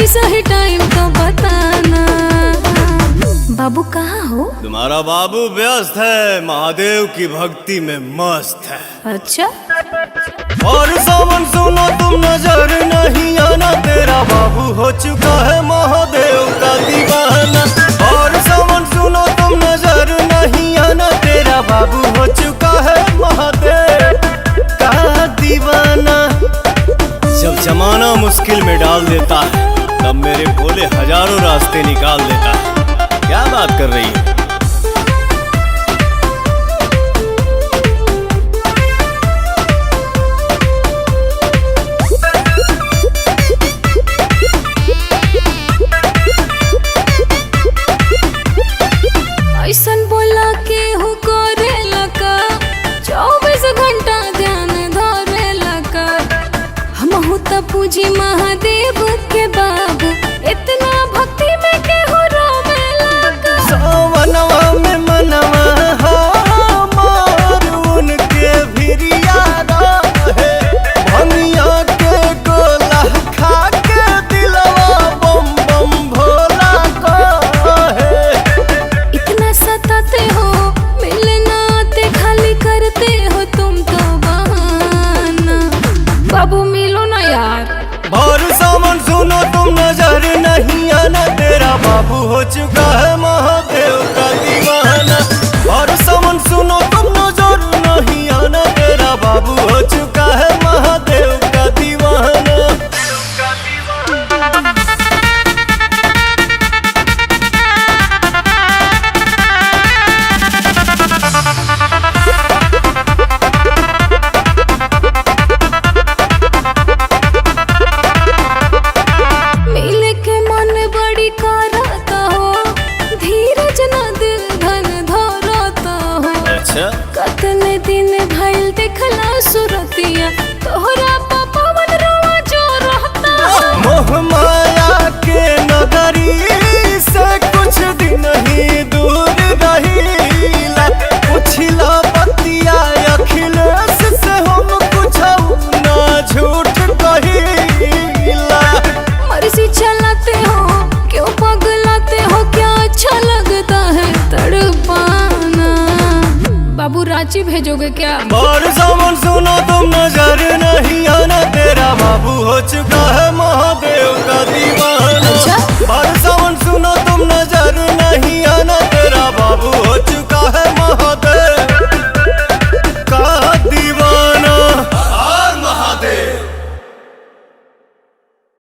सही टाइम तो बताना। बाबू कहाँ हो? तुम्हारा बाबू व्यस्त है, महादेव की भक्ति में मस्त है। अच्छा। और सावन सुनो तुम नजर नहीं आना, तेरा बाबू हो चुका है महादेव का दीवाना। और सावन सुनो तुम नजर नहीं आना, तेरा बाबू हो चुका है महादेव का दीवाना। जब जमाना मुश्किल में डाल देता है, तब मेरे भोले हजारों रास्ते निकाल देता है। क्या बात कर रही है? ऐसन बोला के हो करे लका, 24 घंटा ध्यान धरे लका। हम हो त पूजी महादेव के बाबू, इतना भक्ति में के हो रोवे लका। सावनवा में मनवा हमार उनके भिरिया रहे, भंगिया के गोला खा के दिलवा बम बम भोला कहे। इतना सताते हो, मिलना आते खाली करते हो तुम तो बहाना। बाबू मिलो ना यार। भर सावन सुनो तुम नजर नहीं आना, तेरा बाबू हो चुका है महादेव का दीवाना। भर सावन सुनो तुम नजर नहीं आना, तेरा बाबू हो चुका है महादेव का दीवाना। मिले के मन बड़ी करता हो, धीरज न दिल धन धरता हो। अच्छा, कतने दिन भइल देखला सुरतिया, तोहरा पवन रोवा जो रहता हो। मोह माया के नगरी से कुछ दिन ही दूर रहीला। पुछला बतिया अखिलेश से हम कुछ ना झूठ कहीला। मर्जी चलाते हो, क्यों पगलाते हो, क्या अच्छा लगता है तड़पाना। बाबू रांची भेजोगे क्या? और सावन सुनो तुम नजर नहीं आना, तेरा बाबू हो चुका है महादेव का दीवाना। अच्छा? और सावन सुनो तुम नजर